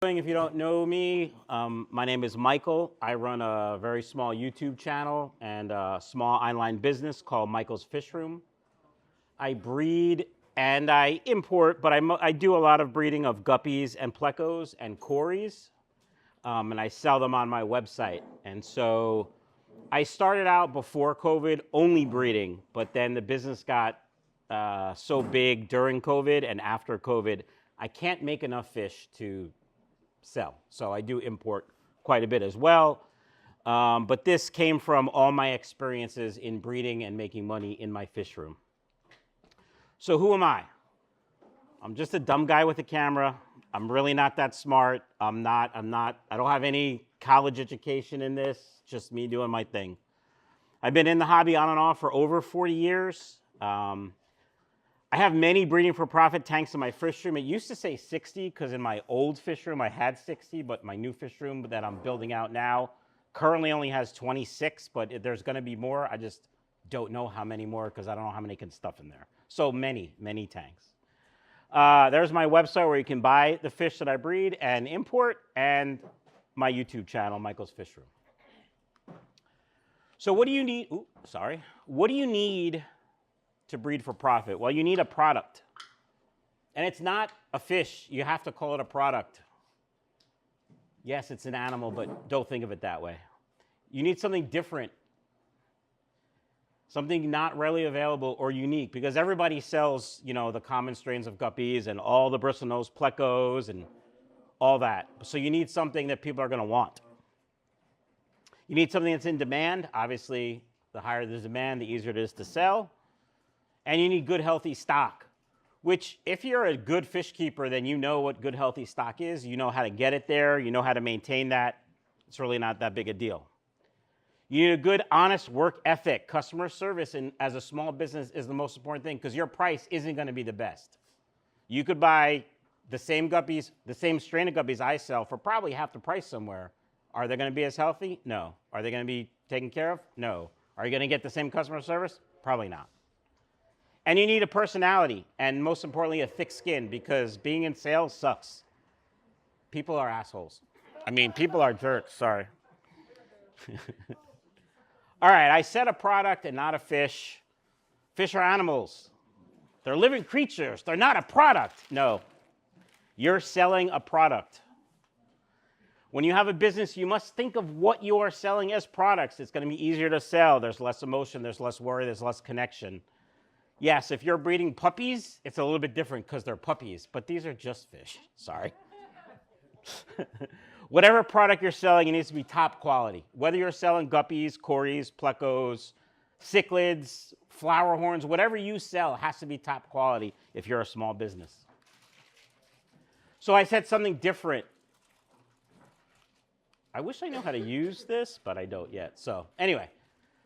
If you don't know me, my name is Michael. I run a very small YouTube channel and a small online business called Michael's Fish Room. I breed and I import, but I do a lot of breeding of guppies and plecos and cories, and I sell them on my website. And so I started out before COVID only breeding, but then the business got so big during COVID and after COVID, I can't make enough fish to sell. So I do import quite a bit as well. But this came from all my experiences in breeding and making money in my fish room. So who am I? I'm just a dumb guy with a camera. I'm really not that smart. I don't have any college education in this, just me doing my thing. I've been in the hobby on and off for over 40 years. I have many breeding for profit tanks in my fish room. It used to say 60 because in my old fish room I had 60, but my new fish room that I'm building out now currently only has 26, but there's going to be more. I just don't know how many more because I don't know how many can stuff in there. So many tanks. There's my website where you can buy the fish that I breed and import, and my YouTube channel, Michael's Fish Room. So what do you need? What do you need to breed for profit? Well, you need a product. And it's not a fish. You have to call it a product. Yes, it's an animal, but don't think of it that way. You need something different. Something not readily available or unique, because everybody sells, the common strains of guppies and all the bristlenose plecos and all that. So you need something that people are going to want. You need something that's in demand. Obviously, the higher the demand, the easier it is to sell. And you need good, healthy stock, which if you're a good fish keeper, then you know what good, healthy stock is. You know how to get it there. You know how to maintain that. It's really not that big a deal. You need a good, honest work ethic. Customer service as a small business is the most important thing because your price isn't going to be the best. You could buy the same guppies, the same strain of guppies I sell for probably half the price somewhere. Are they going to be as healthy? No. Are they going to be taken care of? No. Are you going to get the same customer service? Probably not. And you need a personality, and most importantly, a thick skin, because being in sales sucks. People are assholes. People are jerks, sorry. All right, I said a product and not a fish. Fish are animals. They're living creatures. They're not a product. No, you're selling a product. When you have a business, you must think of what you are selling as products. It's going to be easier to sell. There's less emotion. There's less worry. There's less connection. Yes, if you're breeding puppies, it's a little bit different because they're puppies, but these are just fish. Sorry. Whatever product you're selling, it needs to be top quality. Whether you're selling guppies, cories, plecos, cichlids, flower horns, whatever you sell has to be top quality if you're a small business. So I said something different. I wish I knew how to use this, but I don't yet. So anyway,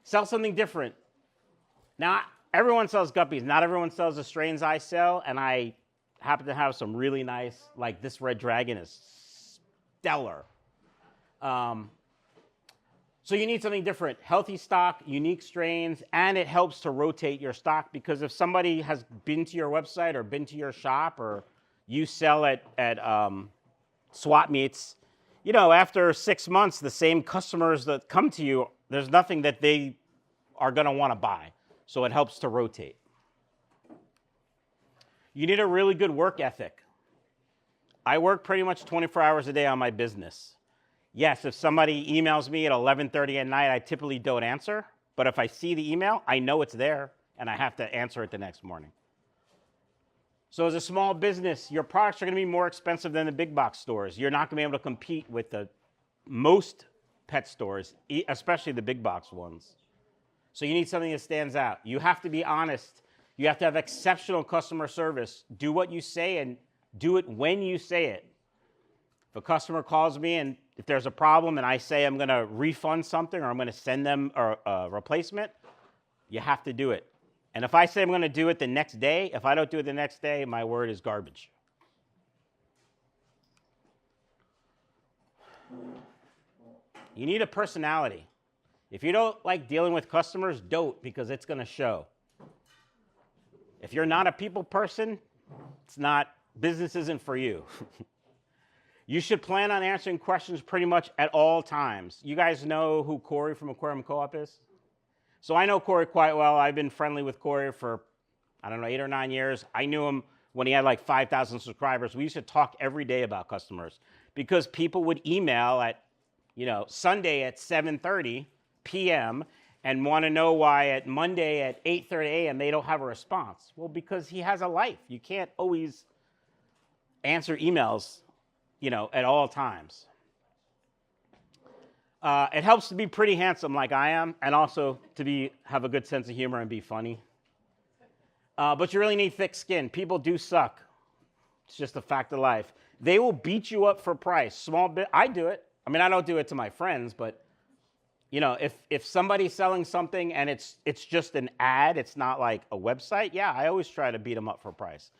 sell something different. Now, everyone sells guppies. Not everyone sells the strains I sell, and I happen to have some really nice, like this red dragon is stellar. So you need something different. Healthy stock, unique strains, and it helps to rotate your stock, because if somebody has been to your website or been to your shop or you sell at swap meets, after 6 months, the same customers that come to you, there's nothing that they are going to want to buy. So it helps to rotate. You need a really good work ethic. I work pretty much 24 hours a day on my business. Yes, if somebody emails me at 11:30 at night, I typically don't answer. But if I see the email, I know it's there, and I have to answer it the next morning. So as a small business, your products are going to be more expensive than the big box stores. You're not going to be able to compete with the most pet stores, especially the big box ones. So you need something that stands out. You have to be honest. You have to have exceptional customer service. Do what you say and do it when you say it. If a customer calls me and if there's a problem and I say I'm going to refund something or I'm going to send them a replacement, you have to do it. And if I say I'm going to do it the next day, if I don't do it the next day, my word is garbage. You need a personality. If you don't like dealing with customers, don't, because it's going to show. If you're not a people person, business isn't for you. You should plan on answering questions pretty much at all times. You guys know who Corey from Aquarium Co Op is? So I know Corey quite well. I've been friendly with Corey for, I don't know, 8 or 9 years. I knew him when he had like 5,000 subscribers. We used to talk every day about customers because people would email at, Sunday at 7:30 p.m. and want to know why at Monday at 8:30 a.m. they don't have a response. Well, because he has a life. You can't always answer emails, at all times. It helps to be pretty handsome like I am, and also to have a good sense of humor and be funny. But you really need thick skin. People do suck. It's just a fact of life. They will beat you up for price. Small bit. I do it. I mean, I don't do it to my friends, but if somebody's selling something and it's just an ad, it's not like a website. Yeah, I always try to beat them up for price.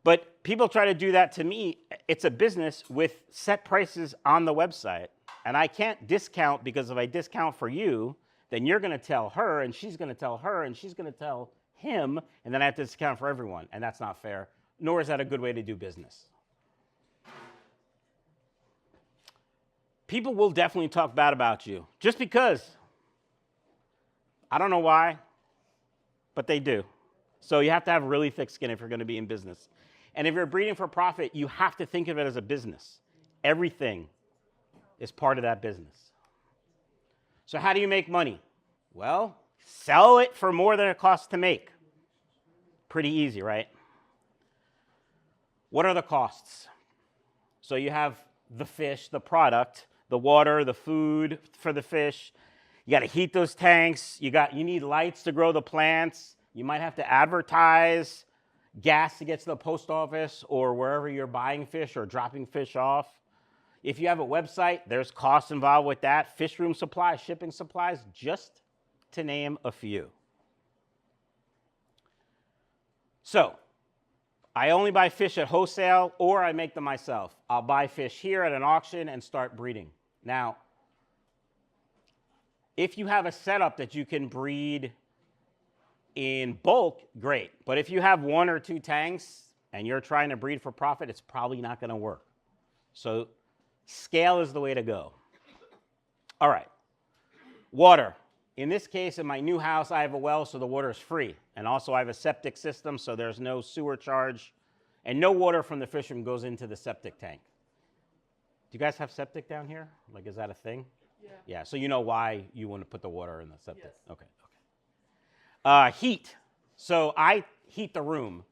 But people try to do that to me. It's a business with set prices on the website. And I can't discount, because if I discount for you, then you're going to tell her, and she's going to tell her, and she's going to tell him, and then I have to discount for everyone. And that's not fair, nor is that a good way to do business. People will definitely talk bad about you, just because. I don't know why, but they do. So you have to have really thick skin if you're going to be in business. And if you're breeding for profit, you have to think of it as a business. Everything is part of that business. So how do you make money? Well, sell it for more than it costs to make. Pretty easy, right? What are the costs? So you have the fish, the product, the water, the food for the fish. You got to heat those tanks. You need lights to grow the plants. You might have to advertise, gas to get to the post office or wherever you're buying fish or dropping fish off. If you have a website, there's costs involved with that. Fish room supplies, shipping supplies, just to name a few. So, I only buy fish at wholesale or I make them myself. I'll buy fish here at an auction and start breeding. Now, if you have a setup that you can breed in bulk, great. But if you have 1 or 2 tanks and you're trying to breed for profit, it's probably not going to work. So scale is the way to go. All right. Water. In this case, in my new house, I have a well, so the water is free. And also I have a septic system, so there's no sewer charge. And no water from the fish room goes into the septic tank. Do you guys have septic down here? Like, is that a thing? Yeah. Yeah, so you know why you want to put the water in the septic? Yes. Okay. Heat. So I heat the room.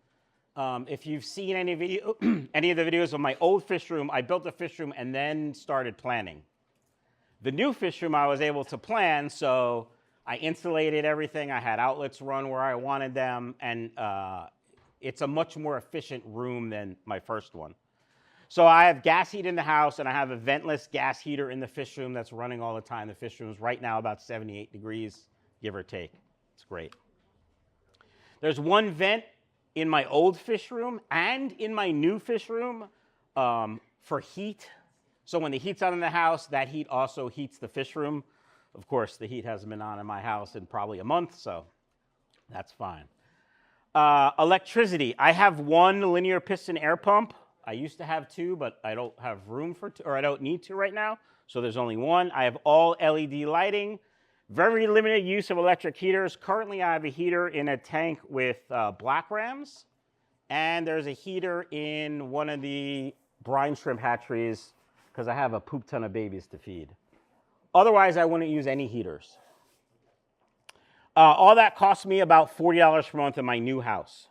If you've seen any of the videos of my old fish room, I built a fish room and then started planning. The new fish room I was able to plan, so I insulated everything. I had outlets run where I wanted them, and it's a much more efficient room than my first one. So I have gas heat in the house, and I have a ventless gas heater in the fish room that's running all the time. The fish room is right now about 78 degrees, give or take. It's great. There's one vent in my old fish room and in my new fish room for heat. So when the heat's on in the house, that heat also heats the fish room. Of course, the heat hasn't been on in my house in probably a month, so that's fine. Electricity. I have 1 linear piston air pump. I used to have 2, but I don't have room for 2, or I don't need to right now. So there's only 1. I have all LED lighting. Very limited use of electric heaters. Currently, I have a heater in a tank with black rams, and there's a heater in one of the brine shrimp hatcheries because I have a poop ton of babies to feed. Otherwise, I wouldn't use any heaters. All that cost me about $40 per month in my new house.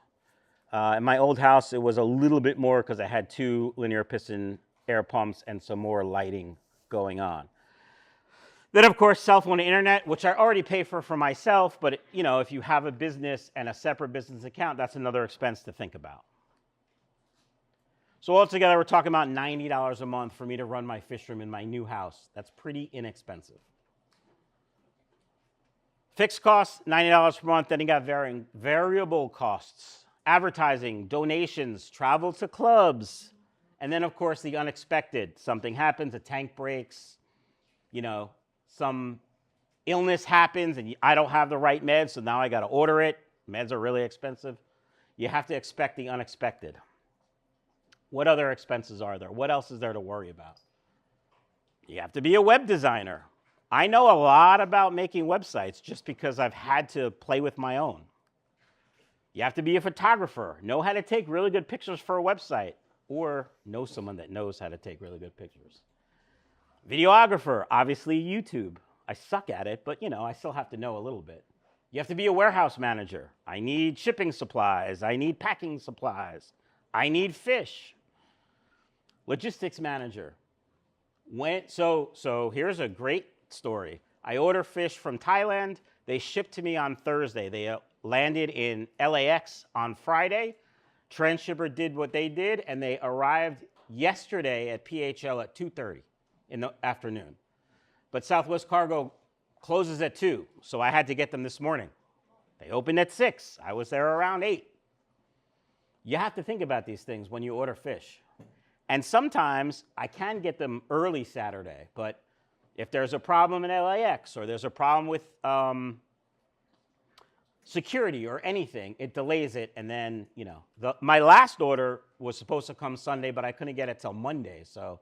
In my old house, it was a little bit more because I had 2 linear piston air pumps and some more lighting going on. Then, of course, cell phone and internet, which I already pay for myself, but if you have a business and a separate business account, that's another expense to think about. So altogether, we're talking about $90 a month for me to run my fish room in my new house. That's pretty inexpensive. Fixed costs, $90 per month. Then you got variable costs, advertising, donations, travel to clubs, and then, of course, the unexpected. Something happens, a tank breaks, some illness happens and I don't have the right meds, so now I got to order it. Meds are really expensive. You have to expect the unexpected. What other expenses are there? What else is there to worry about? You have to be a web designer. I know a lot about making websites just because I've had to play with my own. You have to be a photographer, know how to take really good pictures for a website, or know someone that knows how to take really good pictures. Videographer, obviously YouTube. I suck at it, but I still have to know a little bit. You have to be a warehouse manager. I need shipping supplies. I need packing supplies. I need fish. Logistics manager. So here's a great story. I order fish from Thailand. They shipped to me on Thursday. They landed in LAX on Friday. Transshipper did what they did, and they arrived yesterday at PHL at 2:30 in the afternoon. But Southwest Cargo closes at 2, so I had to get them this morning. They opened at 6. I was there around 8. You have to think about these things when you order fish. And sometimes I can get them early Saturday, but if there's a problem in LAX or there's a problem with security or anything, it delays it. And then, my last order was supposed to come Sunday, but I couldn't get it till Monday. So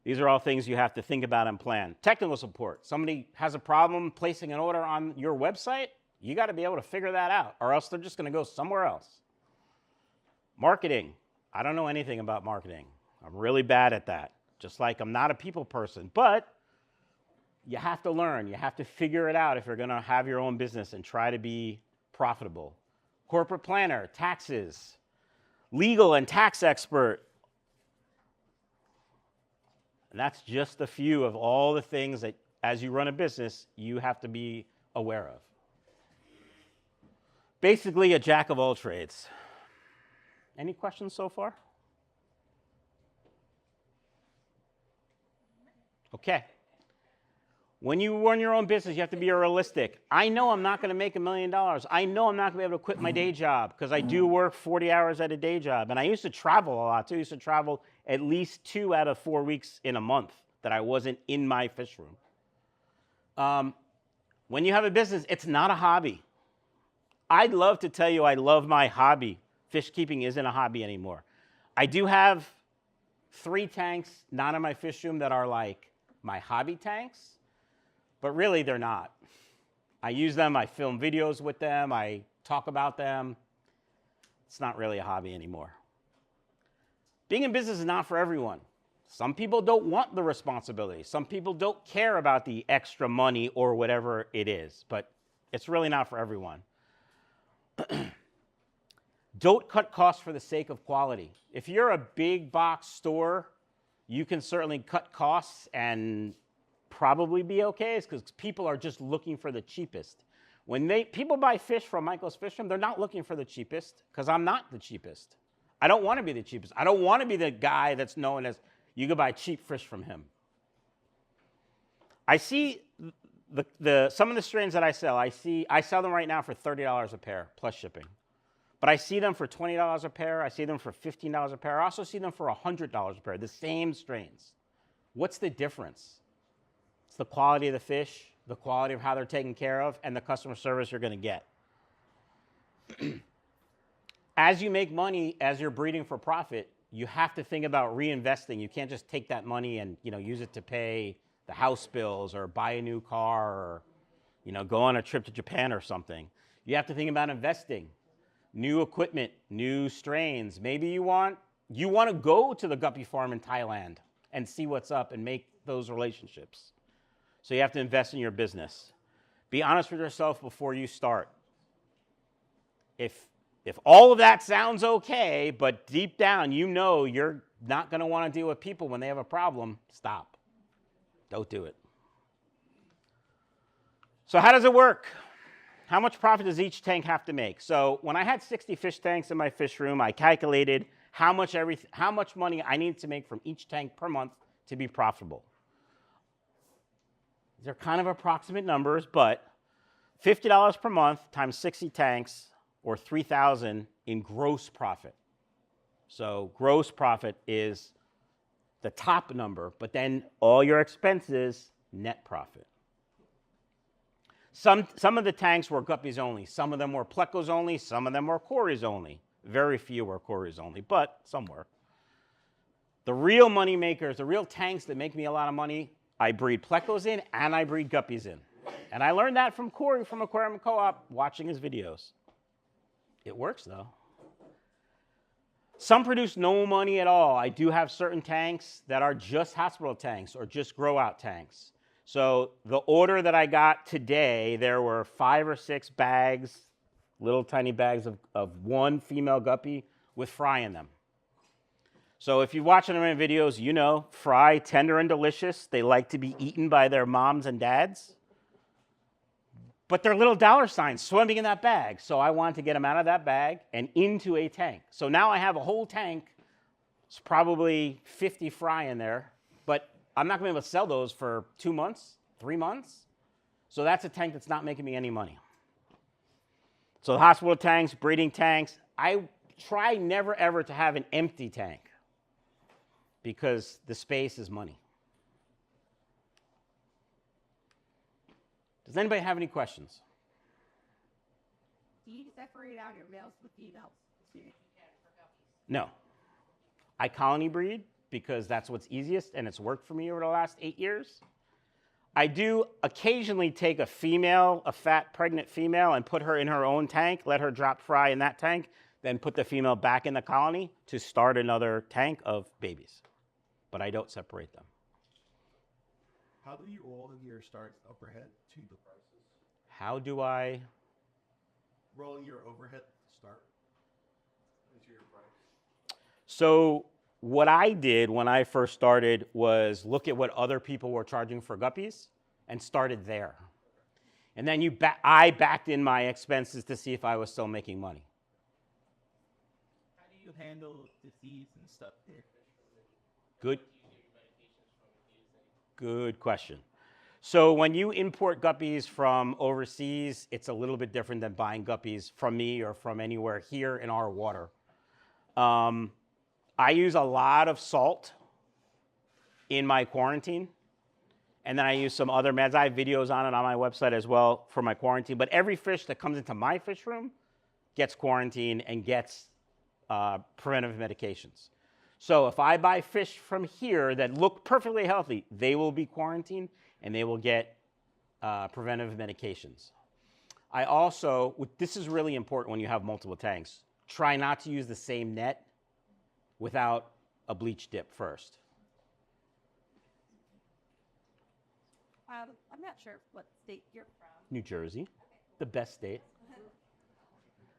these are all things you have to think about and plan. Technical support. Somebody has a problem placing an order on your website, you got to be able to figure that out, or else they're just going to go somewhere else. Marketing. I don't know anything about marketing. I'm really bad at that. Just like I'm not a people person, but you have to learn. You have to figure it out if you're going to have your own business and try to be profitable. Corporate planner, taxes, legal and tax expert. And that's just a few of all the things that, as you run a business, you have to be aware of. Basically, a jack of all trades. Any questions so far? Okay. When you run your own business, you have to be realistic. I know I'm not going to make $1 million. I know I'm not going to be able to quit my day job because I do work 40 hours at a day job. And I used to travel a lot, too. I used to travel at least 2 out of 4 weeks in a month that I wasn't in my fish room. When you have a business, it's not a hobby. I'd love to tell you I love my hobby. Fish keeping isn't a hobby anymore. I do have 3 tanks not in my fish room that are like my hobby tanks. But really, they're not. I use them, I film videos with them, I talk about them. It's not really a hobby anymore. Being in business is not for everyone. Some people don't want the responsibility. Some people don't care about the extra money or whatever it is, but it's really not for everyone. Don't cut costs for the sake of quality. If you're a big box store, you can certainly cut costs and probably be okay, because people are just looking for the cheapest. When people buy fish from Michael's Fish Room, they're not looking for the cheapest, because I'm not the cheapest. I don't want to be the cheapest. I don't want to be the guy that's known as, you can buy cheap fish from him. I see some of the strains that I sell, I sell them right now for $30 a pair, plus shipping. But I see them for $20 a pair. I see them for $15 a pair. I also see them for $100 a pair, the same strains. What's the difference? It's the quality of the fish, the quality of how they're taken care of, and the customer service you're going to get. As you make money, as you're breeding for profit, you have to think about reinvesting. You can't just take that money and use it to pay the house bills or buy a new car or go on a trip to Japan or something. You have to think about investing. New equipment, new strains. Maybe you want to go to the guppy farm in Thailand and see what's up and make those relationships. So you have to invest in your business. Be honest with yourself before you start. If all of that sounds okay, but deep down you're not going to want to deal with people when they have a problem, stop. Don't do it. So how does it work? How much profit does each tank have to make? So when I had 60 fish tanks in my fish room, I calculated how much money I need to make from each tank per month to be profitable. They're kind of approximate numbers, but $50 per month times 60 tanks, or $3,000 in gross profit. So gross profit is the top number, but then all your expenses, net profit. Some of the tanks were guppies only. Some of them were plecos only. Some of them were cories only. Very few were cories only, but some were. The real money makers, the real tanks that make me a lot of money, I breed plecos in and I breed guppies in. And I learned that from Corey from Aquarium Co Op watching his videos. It works though. Some produce no money at all. I do have certain tanks that are just hospital tanks or just grow out tanks. So the order that I got today, there were 5 or 6 bags, little tiny bags of one female guppy with fry in them. So if you're watching my videos, you know, fry, tender and delicious. They like to be eaten by their moms and dads. But they're little dollar signs swimming in that bag. So I wanted to get them out of that bag and into a tank. So now I have a whole tank. It's probably 50 fry in there. But I'm not going to be able to sell those for 2 months, 3 months. So that's a tank that's not making me any money. So the hospital tanks, breeding tanks, I try never ever to have an empty tank because the space is money. Does anybody have any questions? Do you separate out your males with females? No. I colony breed because that's what's easiest and it's worked for me over the last 8 years. I do occasionally take a female, a fat pregnant female, and put her in her own tank, let her drop fry in that tank, then put the female back in the colony to start another tank of babies. But I don't separate them. How do you roll your start overhead to the prices? How do I? Rolling your overhead start into your price. So what I did when I first started was look at what other people were charging for guppies and started there. And then I backed in my expenses to see if I was still making money. How do you handle disease and stuff there? Good question. So when you import guppies from overseas, it's a little bit different than buying guppies from me or from anywhere here in our water. I use a lot of salt in my quarantine, and then I use some other meds. I have videos on it on my website as well for my quarantine, but every fish that comes into my fish room gets quarantined and gets preventive medications. So if I buy fish from here that look perfectly healthy, they will be quarantined and they will get preventive medications. I also, this is really important when you have multiple tanks, try not to use the same net without a bleach dip first. I'm not sure what state you're from. New Jersey, the best state.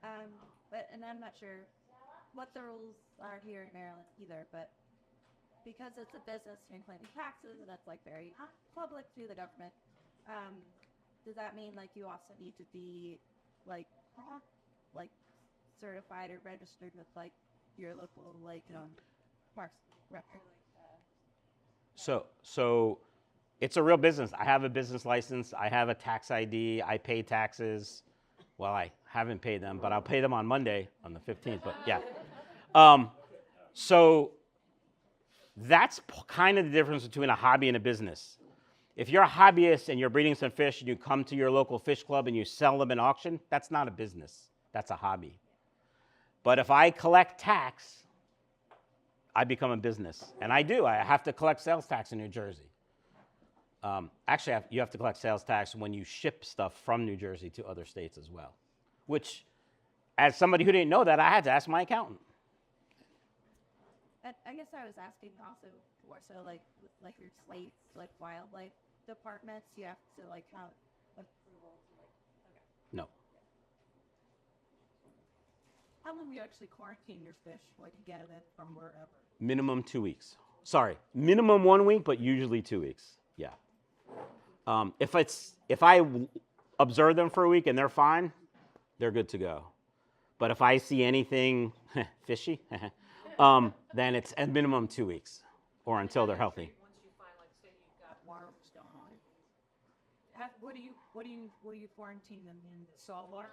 And I'm not sure what the rules are here in Maryland either, but because it's a business and claiming taxes, and that's like very public to the government, does that mean like you also need to be like certified or registered with like your local parks record? So it's a real business. I have a business license. I have a tax ID. I pay taxes. Well, I haven't paid them, but I'll pay them on Monday, on the 15th, but yeah. So that's kind of the difference between a hobby and a business. If you're a hobbyist and you're breeding some fish and you come to your local fish club and you sell them in auction, that's not a business. That's a hobby. But if I collect tax, I become a business. And I do. I have to collect sales tax in New Jersey. Actually, you have to collect sales tax when you ship stuff from New Jersey to other states as well, which, as somebody who didn't know that, I had to ask my accountant. I guess I was asking also more so like your slates, like wildlife departments, you have to like have approval to like, okay. No. How long do you actually quarantine your fish, like get it from wherever? Minimum 2 weeks. Sorry, minimum 1 week, but usually 2 weeks. Yeah. If I observe them for a week and they're fine, they're good to go. But if I see anything fishy, then it's at minimum 2 weeks or until they're healthy. Once you find, like, say you've got worms going on, what do you quarantine them in? Salt water?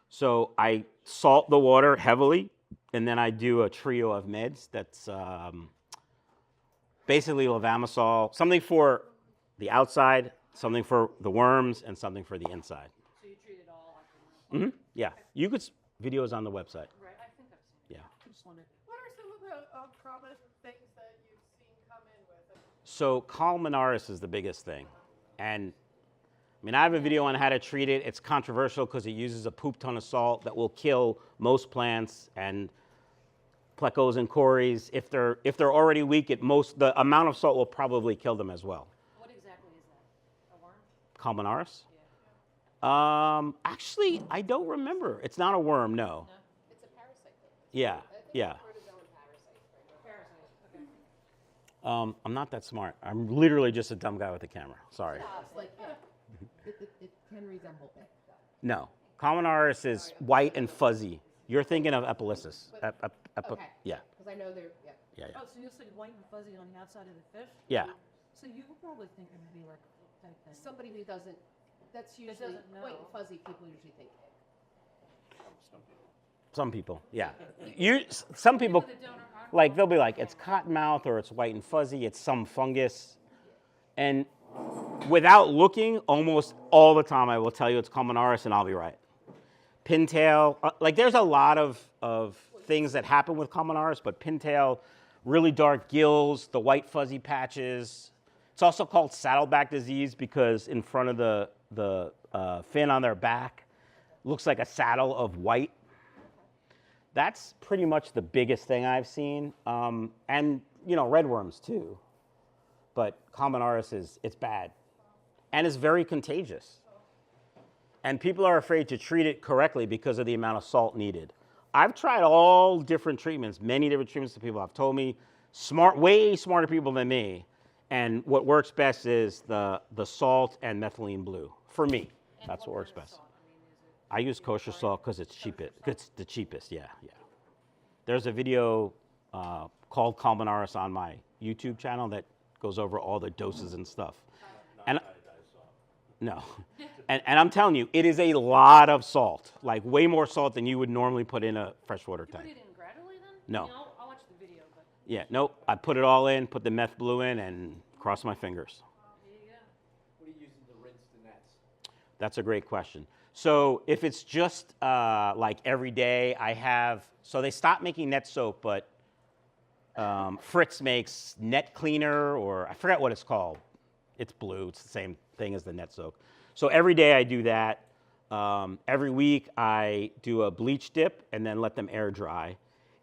So I salt the water heavily, and then I do a trio of meds that's basically levamisole, something for the outside, something for the worms, and something for the inside. So you treat it all like Mm-hmm. Yeah. You could videos on the website. Right, I think I've seen it. Yeah. I just wondered, what are some of about common things that you've seen come in with? So Colmenares is the biggest thing. And I mean, I have a video on how to treat it. It's controversial because it uses a poop ton of salt that will kill most plants and plecos and cories. If they're already weak, the amount of salt will probably kill them as well. What exactly is that? A worm? Colmenares? Yeah. Actually, I don't remember. It's not a worm, no. No? It's a parasite, though. Yeah, I think yeah. it's protozoan parasite. Parasite. Okay. I'm not that smart. I'm literally just a dumb guy with a camera. Sorry. It's like, it can resemble it. No. Colmenares is white and fuzzy. You're thinking of epilysis. Okay. Yeah, Because I know they're, yeah. Oh, so you'll say white and fuzzy on the outside of the fish? Yeah. So you were probably thinking it'd be like a type thing. somebody who doesn't, that's usually, doesn't know. white and fuzzy people usually think egg. Some people, yeah. Some people, that don't are- like, they'll be like, it's cottonmouth or it's white and fuzzy, it's some fungus. And without looking, almost all the time I will tell you it's Colmenares and I'll be right. Pintail, like there's a lot of things that happen with Colmenares, but pintail, really dark gills, the white fuzzy patches. It's also called saddleback disease because in front of the fin on their back looks like a saddle of white. That's pretty much the biggest thing I've seen. And, you know, redworms too. But Colmenares it's bad. And it's very contagious. And people are afraid to treat it correctly because of the amount of salt needed. I've tried all different treatments, many different treatments that people have told me, way smarter people than me. And what works best is the salt and methylene blue. For me, And that's what works kind of best. salt? I mean, is it I use kosher salt because it's cheapest. Kosher It's the cheapest, yeah. There's a video called Colmenares on my YouTube channel that goes over all the doses and stuff. And no, and I'm telling you, it is a lot of salt, like way more salt than you would normally put in a freshwater you tank. put it in gradually then? No. I mean, I'll watch the video, but Yeah, nope. I put it all in, put the meth blue in, and cross my fingers. there you go. What are you using to rinse the nets? That's a great question. So if it's just like every day, so they stopped making net soap, but Fritz makes net cleaner, or I forget what it's called. It's blue, it's the same thing as the net soap. So every day I do that. Every week I do a bleach dip and then let them air dry.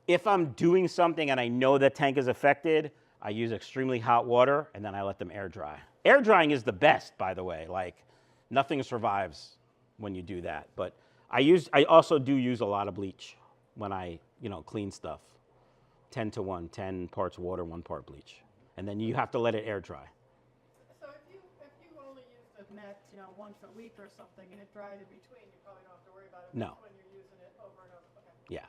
If I'm doing something and I know the tank is affected, I use extremely hot water and then I let them air dry. Air drying is the best, by the way. Like, nothing survives when you do that. But I also do use a lot of bleach when I, clean stuff. 10 to 1, 10 parts water, 1 part bleach. And then you have to let it air dry. So if you only use the net, once a week or something, and it dried in between, you probably don't have to worry about it. No. When you're using it over and over. Okay. Yeah.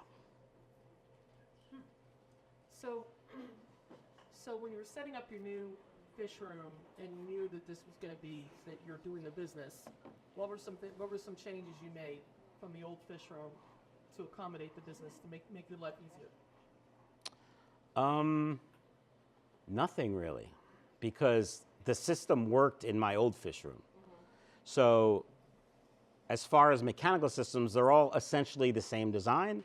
So when you were setting up your new fish room and you knew that this was going to be that you're doing a business, what were some changes you made from the old fish room to accommodate the business to make your life easier? Nothing really, because the system worked in my old fish room. So as far as mechanical systems, they're all essentially the same design.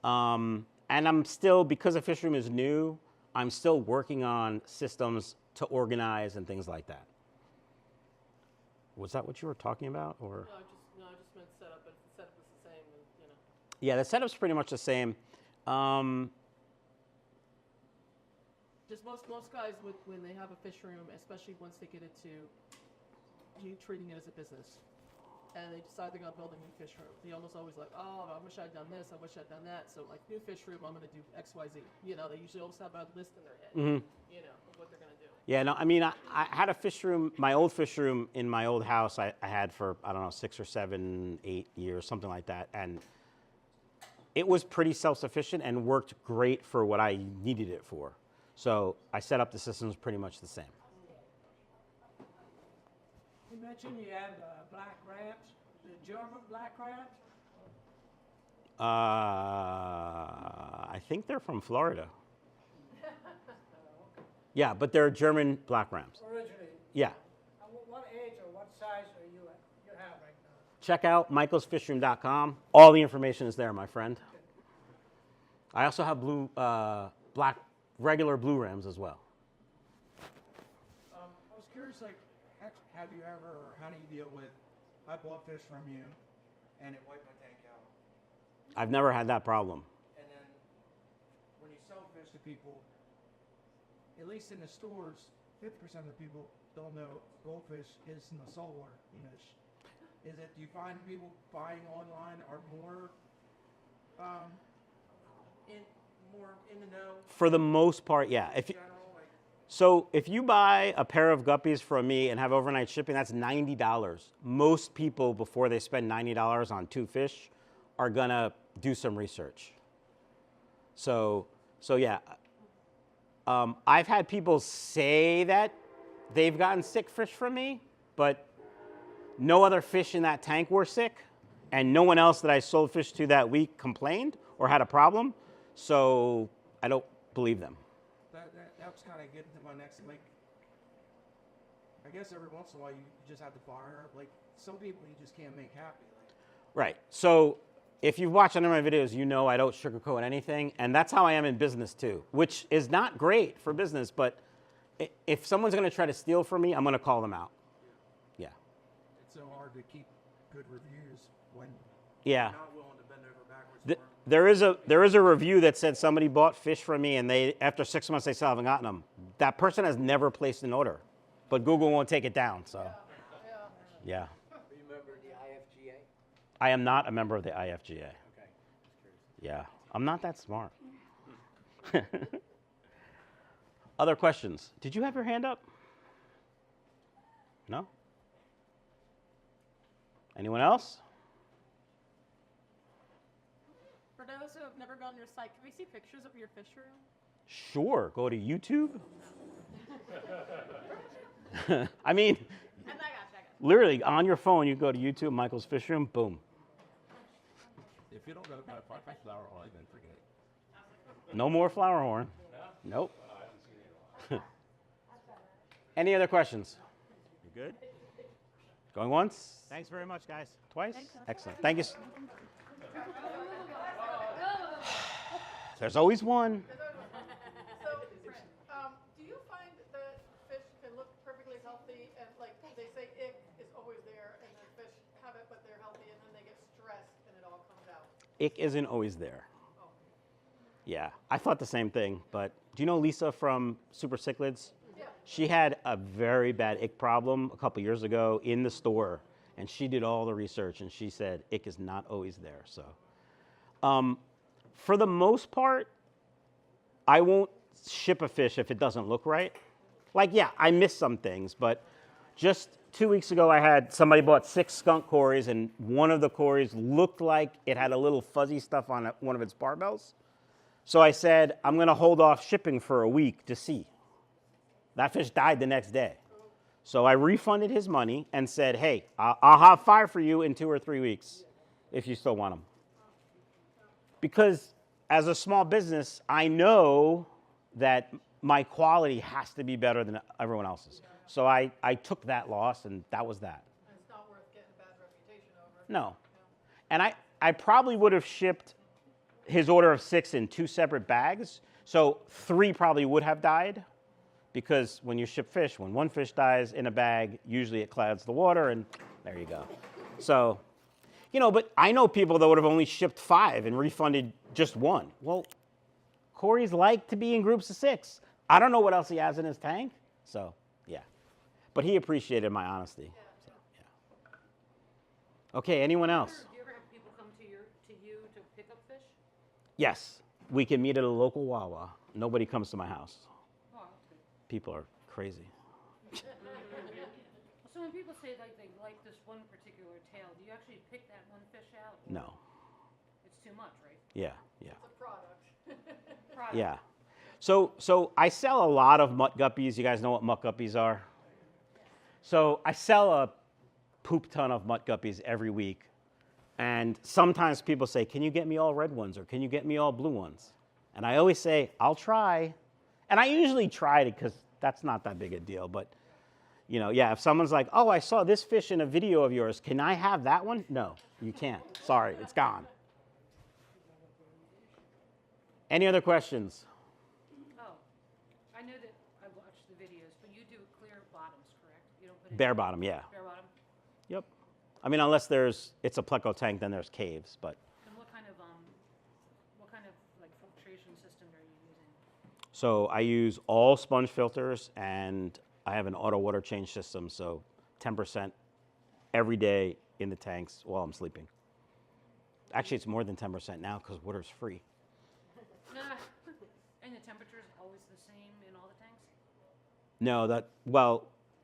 And I'm still, because the fish room is new, I'm still working on systems to organize and things like that. Was that what you were talking about, or? No, I just meant setup, but the setup is the same, and Yeah, the setup's pretty much the same. Just most guys when they have a fish room, especially once they get into you treating it as a business, and they decide they're gonna build a new fish room, they almost always like, oh, I wish I'd done this, I wish I'd done that. So like new fish room, I'm gonna do X, Y, Z. They usually always have a list in their head, of what they're gonna do. Yeah, no, I mean, I had a fish room, my old fish room in my old house I had for, 6 or 7, 8 years, something like that. And it was pretty self-sufficient and worked great for what I needed it for. So I set up the systems pretty much the same. You mentioned you had black rats, the German black rats? I think they're from Florida. Yeah, but they're German black rams. Originally. Yeah. What age or what size are you have right now? Check out michaelsfishroom.com. All the information is there, my friend. I also have blue regular blue rams as well. I was curious, like, how do you deal with, I bought fish from you, and it wiped my tank out. I've never had that problem. And then when you sell fish to people, at least in the stores, 50% of the people don't know goldfish is in the saltwater niche. Do you find people buying online are more in the know? For the most part, yeah. So if you buy a pair of guppies from me and have overnight shipping, that's $90. Most people, before they spend $90 on 2 fish, are gonna do some research. So yeah. I've had people say that they've gotten sick fish from me, but no other fish in that tank were sick, and no one else that I sold fish to that week complained or had a problem, so I don't believe them. That was kind of getting to my next, like, I guess every once in a while you just have to fire, like, some people you just can't make happy. Like. Right, so if you've watched any of my videos, you know I don't sugarcoat anything, and that's how I am in business too, which is not great for business, but if someone's gonna try to steal from me, I'm gonna call them out. Yeah. It's so hard to keep good reviews when yeah. you're not willing to bend over backwards for them. There is a review that said somebody bought fish from me and after 6 months they still haven't gotten them. That person has never placed an order, but Google won't take it down, so. Yeah. Are you a member of the IFGA? I am not a member of the IFGA. Okay. Yeah, I'm not that smart. Other questions? Did you have your hand up? No? Anyone else? For those who have never gone on your site, can we see pictures of your fish room? Sure, go to YouTube. I mean, literally on your phone, you go to YouTube, Michael's Fish Room, boom. If you don't go to my flower horn, then forget it. No more flower horn. Nope. Any other questions? You good? Going once? Thanks very much, guys. Twice? Excellent. Thank you. There's always one. So, do you find that fish can look perfectly healthy and, like, they say ick is always there, and the fish have it, but they're healthy, and then they get stressed and it all comes out? Ick isn't always there. Yeah, I thought the same thing, but do you know Lisa from SuperCichlids? Yeah. She had a very bad ick problem a couple years ago in the store, and she did all the research, and she said ick is not always there. So, for the most part, I won't ship a fish if it doesn't look right. Like, yeah, I miss some things, but just 2 weeks ago, I had somebody bought 6 skunk cories, and one of the cories looked like it had a little fuzzy stuff on it, one of its barbels. So I said, I'm going to hold off shipping for a week to see. That fish died the next day. So I refunded his money and said, hey, I'll have 5 for you in 2 or 3 weeks if you still want them. Because as a small business, I know that my quality has to be better than everyone else's. So I took that loss, and that was that. And it's not worth getting a bad reputation over. No. And I probably would have shipped his order of 6 in 2 separate bags. So 3 probably would have died, because when you ship fish, when one fish dies in a bag, usually it clouds the water, and there you go. So, you know, but I know people that would have only shipped 5 and refunded just 1. Well, Corey's like to be in groups of 6. I don't know what else he has in his tank. So, yeah. But he appreciated my honesty. So, yeah. Okay, anyone else? Do you ever have people come to you to pick up fish? Yes, we can meet at a local Wawa. Nobody comes to my house. Oh, that's good. People are crazy. So when people say like they like this one particular tail, do you actually pick that one fish out? No. It's too much, right? Yeah, yeah. It's a product. Product. Yeah. So I sell a lot of mutt guppies. You guys know what mutt guppies are? So I sell a poop ton of mutt guppies every week. And sometimes people say, can you get me all red ones, or can you get me all blue ones? And I always say, I'll try. And I usually try it because that's not that big a deal. But, you know, yeah, if someone's like, oh, I saw this fish in a video of yours, can I have that one? No, you can't. Sorry, it's gone. Any other questions? I know that I watched the videos, but you do clear bottoms, correct? You don't put any Bare bottom, yeah. bare bottom? Yep. I mean, unless it's a pleco tank, then there's caves, but. And what kind of like filtration system are you using? So I use all sponge filters, and I have an auto water change system, so 10% every day in the tanks while I'm sleeping. Actually, it's more than 10% now because water's free. And the temperature is always the same in all the tanks? No,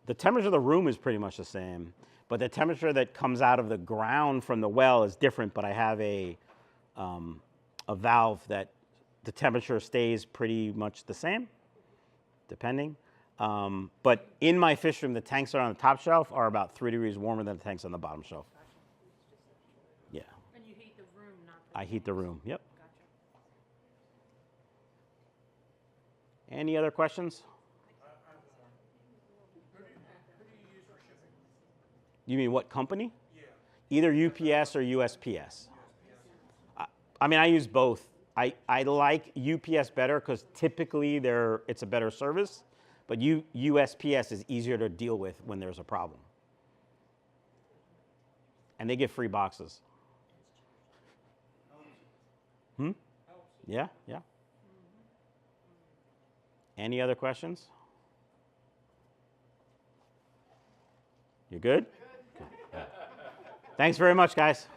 the temperature of the room is pretty much the same, but the temperature that comes out of the ground from the well is different, but I have a valve that the temperature stays pretty much the same, depending. But in my fish room, the tanks that are on the top shelf are about 3 degrees warmer than the tanks on the bottom shelf. Yeah. And you heat the room, not the I heat the room, yep. Gotcha. Any other questions? You mean what company? Yeah. Either UPS or USPS. I mean, I use both. I like UPS better because typically it's a better service, but USPS is easier to deal with when there's a problem. And they give free boxes. Yeah, yeah. Any other questions? You good? Good. Thanks very much, guys.